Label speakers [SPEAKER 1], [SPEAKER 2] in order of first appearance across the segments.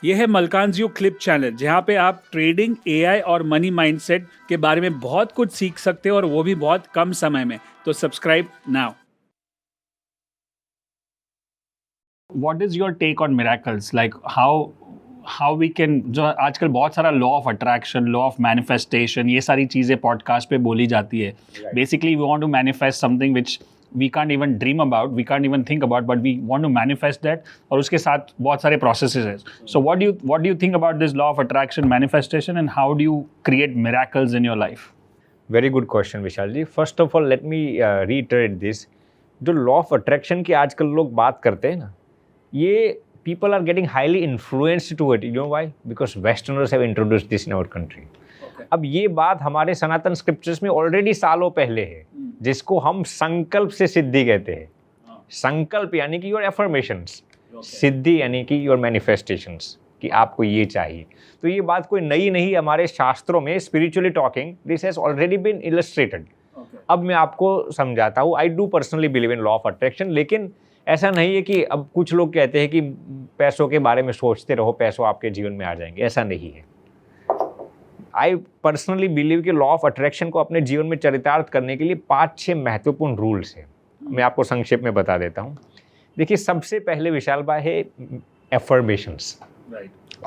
[SPEAKER 1] ये है मलकानज़ clip channel, जहाँ पे आप ट्रेडिंग, एआई और मनी माइंडसेट के बारे में बहुत कुछ सीख सकते हो और वो भी बहुत कम समय में। तो subscribe now. What is your take on miracles? Like how we can, जो आजकल बहुत सारा law of attraction, law of manifestation, ये सारी चीज़ें पॉडकास्ट पे बोली जाती है. Basically we want to manifest something which we can't even dream about, we can't even think about, but we want to manifest that. और उसके साथ बहुत सारे processes हैं. So what do you think about this law of attraction, manifestation, and how do you create miracles in your life?
[SPEAKER 2] Very good question, Vishal ji. First of all, let me reiterate this. जो law of attraction की आजकल लोग बात करते हैं ना, ये people are getting highly influenced to it. You know why? Because Westerners have introduced this in our country. अब ये बात हमारे सनातन स्क्रिप्चर्स में ऑलरेडी सालों पहले है, जिसको हम संकल्प से सिद्धि कहते हैं. संकल्प यानी कि योर एफर्मेशंस, सिद्धि यानी कि योर मैनिफेस्टेशंस, कि आपको ये चाहिए. तो ये बात कोई नई नहीं, हमारे शास्त्रों में spiritually talking this has already been illustrated. अब मैं आपको समझाता हूँ. I do personally believe in law of attraction, लेकिन ऐसा नहीं है कि अब कुछ लोग कहते हैं कि पैसों के बारे में सोचते रहो, पैसों आपके जीवन में आ जाएंगे. ऐसा नहीं है. आई पर्सनली बिलीव कि लॉ ऑफ अट्रैक्शन को अपने जीवन में चरितार्थ करने के लिए 5-6 महत्वपूर्ण रूल्स हैं. मैं आपको संक्षेप में बता देता हूँ. देखिए, सबसे पहले विशाल भाई है एफर्मेशंस.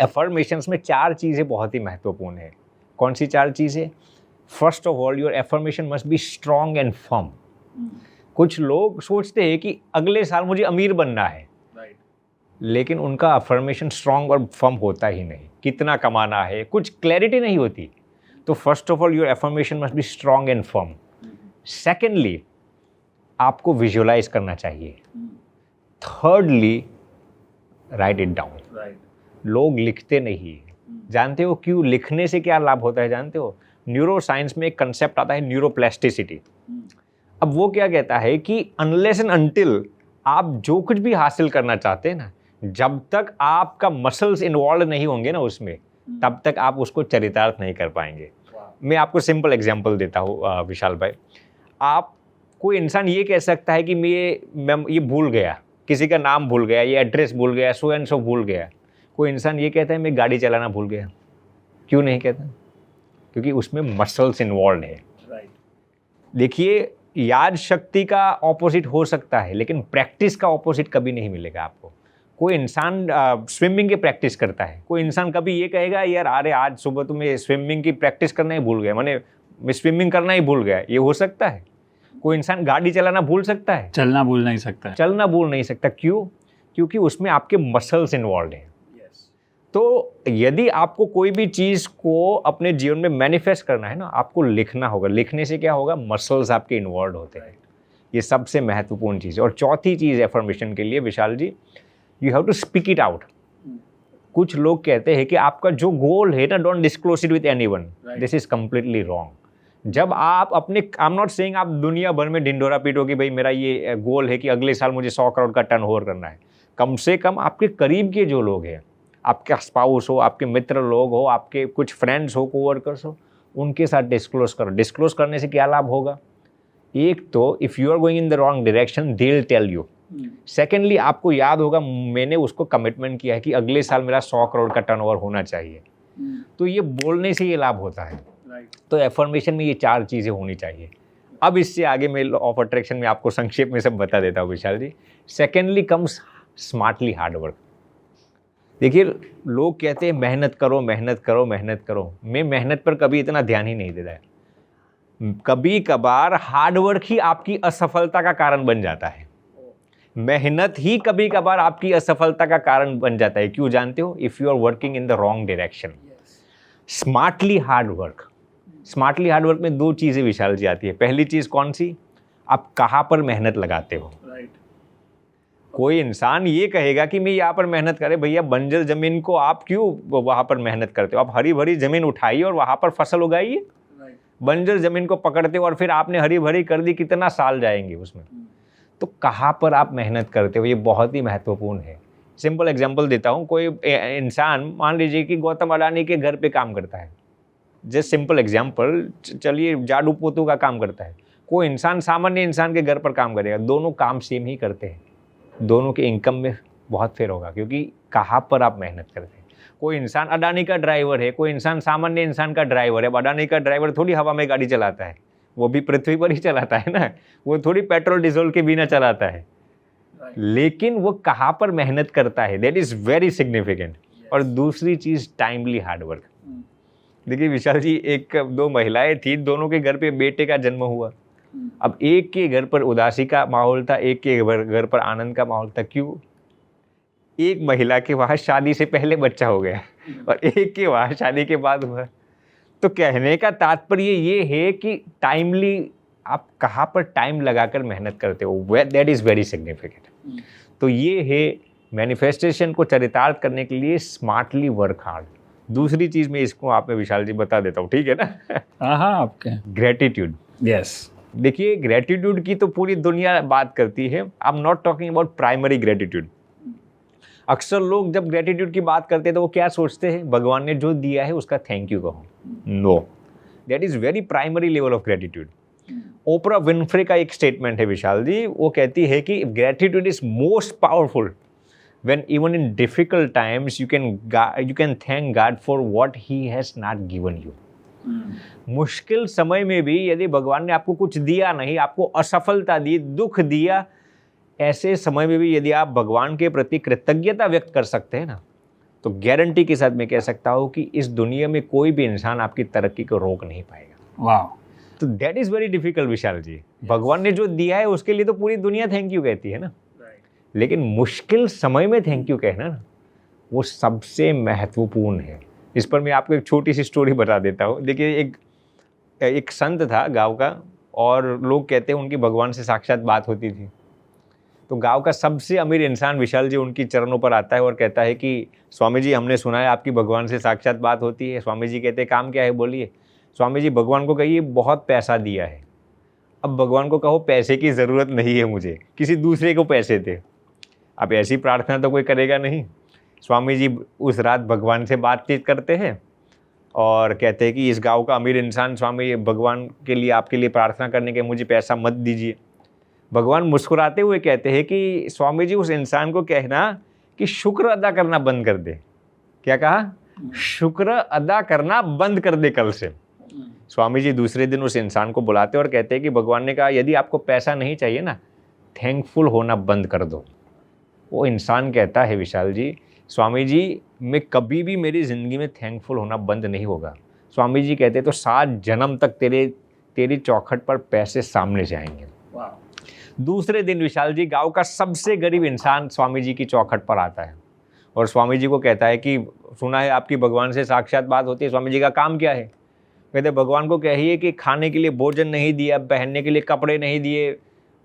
[SPEAKER 2] एफर्मेशंस में 4 चीज़ें बहुत ही महत्वपूर्ण है. कौन सी 4 चीज़ें? First of all, your affirmation must be strong and firm. कुछ लोग सोचते हैं कि अगले साल मुझे अमीर बनना है, लेकिन उनका अफर्मेशन स्ट्रॉन्ग और फर्म होता ही नहीं. कितना कमाना है, कुछ क्लैरिटी नहीं होती. तो first of all, your affirmation must be strong and firm. Secondly, आपको विजुअलाइज करना चाहिए. Thirdly, right it down. लोग लिखते नहीं. जानते हो क्यों? लिखने से क्या लाभ होता है जानते हो? न्यूरो साइंस में एक कंसेप्ट आता है, न्यूरोप्लास्टिसिटी. अब वो क्या कहता है कि अनलेस एंड अनटिल आप जो कुछ भी हासिल करना चाहते हैं ना, जब तक आपका मसल्स इन्वॉल्व नहीं होंगे ना उसमें, तब तक आप उसको चरितार्थ नहीं कर पाएंगे. मैं आपको सिंपल एग्जांपल देता हूँ विशाल भाई. आप, कोई इंसान ये कह सकता है कि मैं ये भूल गया, किसी का नाम भूल गया, ये एड्रेस भूल गया, सो एंड सो भूल गया. कोई इंसान ये कहता है मैं गाड़ी चलाना भूल गया. क्यों नहीं कहता? क्योंकि उसमें मसल्स इन्वॉल्व है. देखिए, याद शक्ति का ऑपोजिट हो सकता है, लेकिन प्रैक्टिस का ऑपोजिट कभी नहीं मिलेगा आपको. कोई इंसान स्विमिंग की प्रैक्टिस करता है, कोई इंसान कभी ये कहेगा यार अरे आज सुबह तो मैं स्विमिंग की प्रैक्टिस करना ही भूल गया, मैं स्विमिंग करना ही भूल गया. ये हो सकता है? कोई इंसान गाड़ी चलाना भूल सकता है?
[SPEAKER 1] चलना भूल नहीं सकता.
[SPEAKER 2] चलना भूल नहीं सकता. क्यों? क्योंकि उसमें आपके मसल्स इन्वॉल्व हैं. तो यदि आपको कोई भी चीज़ को अपने जीवन में मैनिफेस्ट करना है ना, आपको लिखना होगा. लिखने से क्या होगा? मसल्स आपके इन्वॉल्व होते हैं. ये सबसे महत्वपूर्ण चीज़ है. और चौथी चीज़ एफर्मेशन के लिए Vishal ji, you have to speak it out. कुछ लोग कहते हैं कि आपका जो गोल है ना, don't disclose it with anyone. This is completely wrong. जब आप अपने, आई एम नॉट सेइंग आप दुनिया भर में ढिंडोरा पीटो कि भाई मेरा ये गोल है कि अगले साल मुझे 100 करोड़ का टर्नओवर करना है. कम से कम आपके करीब के जो लोग हैं, आपके स्पाउस हो, आपके मित्र लोग हो, आपके कुछ फ्रेंड्स हो, कोवर्कर्स हो, उनके साथ डिस्क्लोज करो. डिस्क्लोज करने से क्या लाभ होगा? एक तो if you are going in the wrong direction, they will tell you. Secondly, आपको याद होगा मैंने उसको कमिटमेंट किया है कि अगले साल मेरा 100 करोड़ का टर्नओवर होना चाहिए. तो ये बोलने से ये लाभ होता है. तो एफर्मेशन में ये 4 चीज़ें होनी चाहिए. अब इससे आगे मैं लॉ ऑफ अट्रैक्शन में आपको संक्षेप में सब बता देता हूँ Vishal ji. Secondly comes smartly hard work. देखिए, लोग कहते हैं मेहनत करो मेहनत करो मेहनत करो. मैं मेहनत पर कभी इतना ध्यान ही नहीं देता है. कभी कभार हार्डवर्क ही आपकी असफलता का कारण बन जाता है. मेहनत ही कभी कभार आपकी असफलता का कारण बन जाता है. क्यों जानते हो? If you are working in the wrong direction. Smartly hard work. Smartly hard work में 2 चीज़ें विशाल जी आती है. पहली चीज़ कौन सी? आप कहाँ पर मेहनत लगाते हो. कोई इंसान ये कहेगा कि मैं यहाँ पर मेहनत करे. भैया, बंजर ज़मीन को आप क्यों वहाँ पर मेहनत करते हो? आप हरी भरी ज़मीन उठाइए और वहाँ पर फसल उगाइए. बंजर ज़मीन को पकड़ते हो और फिर आपने हरी भरी कर दी, कितना साल जाएंगे उसमें. तो कहाँ पर आप मेहनत करते हो, ये बहुत ही महत्वपूर्ण है. सिंपल एग्जांपल देता हूँ. कोई इंसान, मान लीजिए कि गौतम अडानी के घर पे काम करता है. जस्ट सिंपल एग्जांपल, चलिए जादू पोतू का काम करता है. कोई इंसान सामान्य इंसान के घर पर काम करेगा. दोनों काम सेम ही करते हैं. दोनों के इनकम में बहुत फेर होगा, क्योंकि कहाँ पर आप मेहनत करते हैं. कोई इंसान अडानी का ड्राइवर है, कोई इंसान सामान्य इंसान का ड्राइवर है। अब अडानी का ड्राइवर थोड़ी हवा में गाड़ी चलाता है, वो भी पृथ्वी पर ही चलाता है ना, वो थोड़ी पेट्रोल डीजल के बिना चलाता है, लेकिन वो कहाँ पर मेहनत करता है, दैट इज़ वेरी सिग्निफिकेंट। और दूसरी चीज़ टाइमली हार्डवर्क। देखिए विशाल जी, एक दो महिलाएं थी, दोनों के घर पे बेटे का जन्म हुआ। अब एक के घर पर उदासी का माहौल था, एक के घर पर आनंद का माहौल था। क्यों? एक महिला के वहाँ शादी से पहले बच्चा हो गया और एक के वहाँ शादी के बाद हुआ। तो कहने का तात्पर्य ये है कि टाइमली आप कहाँ पर टाइम लगाकर मेहनत करते हो, दैट इज़ वेरी सिग्निफिकेंट। तो ये है मैनिफेस्टेशन को चरितार्थ करने के लिए स्मार्टली वर्क हार्ड। दूसरी चीज़ मैं इसको आप में विशाल जी बता देता हूँ, ठीक है ना?
[SPEAKER 1] हाँ आपके
[SPEAKER 2] ग्रेटिट्यूड।
[SPEAKER 1] यस,
[SPEAKER 2] देखिए ग्रेटिट्यूड की तो पूरी दुनिया बात करती है। I am not talking about primary gratitude. अक्सर लोग जब ग्रेटिट्यूड की बात करते हैं तो वो क्या सोचते हैं, भगवान ने जो दिया है उसका थैंक यू कहो। No, that is very primary level of gratitude. Oprah Winfrey का एक स्टेटमेंट है विशाल जी, वो कहती है कि gratitude is most powerful when even in difficult times you can thank God for what he has not given you. मुश्किल समय में भी यदि भगवान ने आपको कुछ दिया नहीं, आपको असफलता दी, दुख दिया, ऐसे समय में भी यदि आप भगवान के प्रति कृतज्ञता व्यक्त कर सकते हैं ना, तो गारंटी के साथ मैं कह सकता हूँ कि इस दुनिया में कोई भी इंसान आपकी तरक्की को रोक नहीं पाएगा।
[SPEAKER 1] वाह,
[SPEAKER 2] तो दैट इज़ वेरी डिफिकल्ट विशाल जी। भगवान ने जो दिया है उसके लिए तो पूरी दुनिया थैंक यू कहती है ना, लेकिन मुश्किल समय में थैंक यू कहना ना, वो सबसे महत्वपूर्ण है। इस पर मैं आपको एक छोटी सी स्टोरी बता देता हूँ। देखिए एक संत था गांव का, और लोग कहते हैं उनकी भगवान से साक्षात बात होती थी। तो गांव का सबसे अमीर इंसान विशाल जी उनकी चरणों पर आता है और कहता है कि स्वामी जी, हमने सुना है आपकी भगवान से साक्षात बात होती है। स्वामी जी कहते हैं काम क्या है बोलिए। स्वामी जी, भगवान को कहिए बहुत पैसा दिया है। अब भगवान को कहो पैसे की ज़रूरत नहीं है मुझे, किसी दूसरे को पैसे दे। अब ऐसी प्रार्थना तो कोई करेगा नहीं। स्वामी जी उस रात भगवान से बातचीत करते हैं और कहते हैं कि इस गांव का अमीर इंसान, स्वामी भगवान के लिए आपके लिए प्रार्थना करने के मुझे पैसा मत दीजिए। भगवान मुस्कुराते हुए कहते हैं कि स्वामी जी उस इंसान को कहना कि शुक्र अदा करना बंद कर दे। क्या कहा? शुक्र अदा करना बंद कर दे कल से। स्वामी जी दूसरे दिन उस इंसान को बुलाते और कहते हैं कि भगवान ने कहा यदि आपको पैसा नहीं चाहिए ना, थैंकफुल होना बंद कर दो। वो इंसान कहता है विशाल जी, स्वामी जी मैं कभी भी मेरी ज़िंदगी में थैंकफुल होना बंद नहीं होगा। स्वामी जी कहते तो 7 जन्म तक तेरी चौखट पर पैसे सामने से आएंगे। दूसरे दिन विशाल जी गांव का सबसे गरीब इंसान स्वामी जी की चौखट पर आता है और स्वामी जी को कहता है कि सुना है आपकी भगवान से साक्षात बात होती है। स्वामी जी का काम क्या है? कहते भगवान को कहिए कि खाने के लिए भोजन नहीं दिया, पहनने के लिए कपड़े नहीं दिए,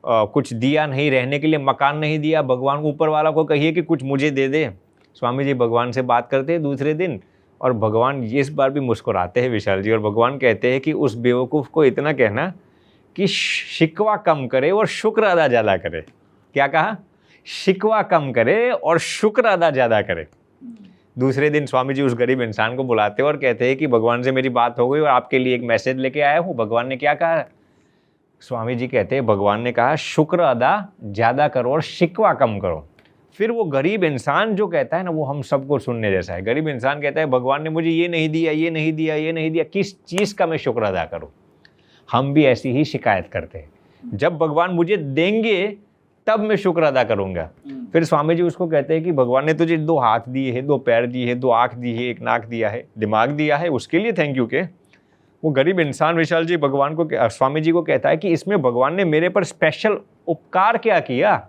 [SPEAKER 2] कुछ दिया नहीं, रहने के लिए मकान नहीं दिया। भगवान को ऊपर वाला को कहिए कि कुछ मुझे दे दे। स्वामी जी भगवान से बात करते हैं दूसरे दिन, और भगवान इस बार भी मुस्कुराते हैं विशाल जी, और भगवान कहते हैं कि उस बेवकूफ़ को इतना कहना कि शिकवा कम करे और शुक्र अदा ज़्यादा करे। क्या कहा? शिकवा कम करे और शुक्र अदा ज़्यादा करे। दूसरे दिन स्वामी जी उस गरीब इंसान को बुलाते हैं और कहते हैं कि भगवान से मेरी बात हो गई और आपके लिए एक मैसेज लेके आया हूँ। भगवान ने क्या कहा? स्वामी जी कहते हैं भगवान ने कहा शुक्र अदा ज़्यादा करो और शिकवा कम करो। फिर वो गरीब इंसान जो कहता है ना, वो हम सबको सुनने जैसा है। गरीब इंसान कहता है भगवान ने मुझे ये नहीं दिया, ये नहीं दिया, ये नहीं दिया, किस चीज़ का मैं शुक्र अदा करूँ? हम भी ऐसी ही शिकायत करते हैं, जब भगवान मुझे देंगे तब मैं शुक्र अदा करूँगा। फिर स्वामी जी उसको कहते हैं कि भगवान ने तुझे 2 हाथ दिए हैं, 2 पैर दिए हैं, 2 आँख दी है, 1 नाक दिया है, दिमाग दिया है, उसके लिए थैंक यू के। वो गरीब इंसान विशाल जी भगवान को, स्वामी जी को कहता है कि इसमें भगवान ने मेरे पर स्पेशल उपकार क्या किया?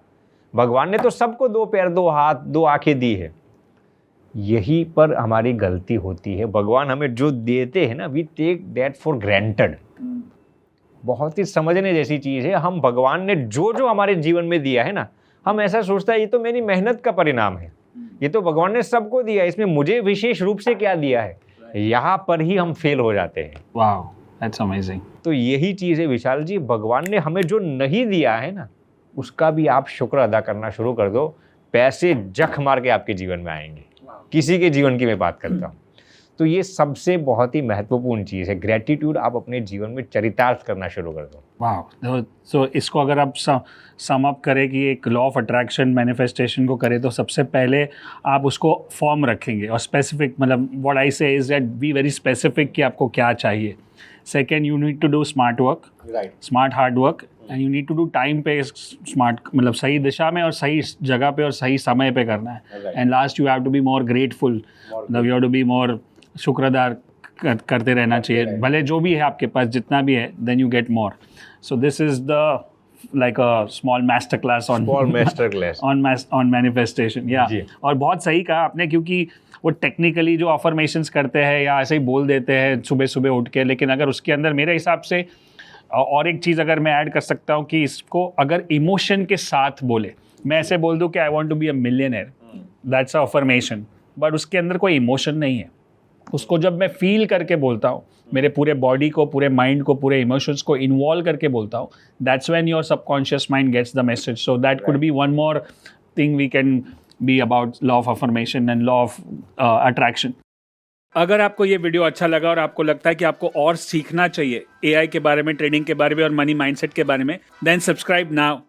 [SPEAKER 2] भगवान ने तो सबको 2 पैर, 2 हाथ, 2 आँखें दी है। यही पर हमारी गलती होती है। भगवान हमें जो देते हैं ना, we take that for granted. बहुत ही समझने जैसी चीज़ है। हम भगवान ने जो जो हमारे जीवन में दिया है ना, हम ऐसा सोचता है ये तो मेरी मेहनत का परिणाम है, ये तो भगवान ने सबको दिया है, इसमें मुझे विशेष रूप से क्या दिया है? यहाँ पर ही हम फेल हो जाते हैं।
[SPEAKER 1] वाह, दैट्स अमेजिंग।
[SPEAKER 2] तो यही चीज़ है विशाल जी, भगवान ने हमें जो नहीं दिया है ना, उसका भी आप शुक्र अदा करना शुरू कर दो। पैसे जख मार के आपके जीवन में आएंगे। किसी के जीवन की मैं बात करता हूँ। तो ये सबसे बहुत ही महत्वपूर्ण चीज़ है। ग्रेटिट्यूड आप अपने जीवन में चरितार्थ करना शुरू कर दो।
[SPEAKER 1] वाह, सो इसको अगर आप सम अप करें कि एक लॉ ऑफ अट्रैक्शन मैनिफेस्टेशन को करें तो सबसे पहले आप उसको फॉर्म रखेंगे और स्पेसिफिक, मतलब what I say is that be very specific कि आपको क्या चाहिए। Second, you need to do smart work, smart hard work, and you need to do time पे स्मार्ट, मतलब सही दिशा में और सही जगह पे और सही समय पे करना है। And last, you have to be more grateful, मतलब you have to be more शुक्रदार करते रहना चाहिए, भले जो भी है आपके पास जितना भी है, then you get more. So this is the like a small master class on on manifestation, yeah. और बहुत सही कहा आपने, क्योंकि वो टेक्निकली जो अफर्मेशंस करते हैं या ऐसे ही बोल देते हैं सुबह सुबह उठ के, लेकिन अगर उसके अंदर मेरे हिसाब से और एक चीज़ अगर मैं ऐड कर सकता हूँ कि इसको अगर इमोशन के साथ बोले, मैं ऐसे बोल दूँ कि I want to be a millionaire, that's a affirmation, but उसके अंदर कोई इमोशन नहीं है। उसको जब मैं फील करके बोलता हूँ, मेरे पूरे बॉडी को, पूरे माइंड को, पूरे इमोशंस को इन्वॉल्व करके बोलता हूँ, that's when your subconscious mind gets the message. So that could be one more thing we can be about law of affirmation and law of attraction. अगर आपको ये वीडियो अच्छा लगा और आपको लगता है कि आपको और सीखना चाहिए एआई के बारे में, ट्रेडिंग के बारे में और मनी माइंडसेट के बारे में, देन सब्सक्राइब नाउ।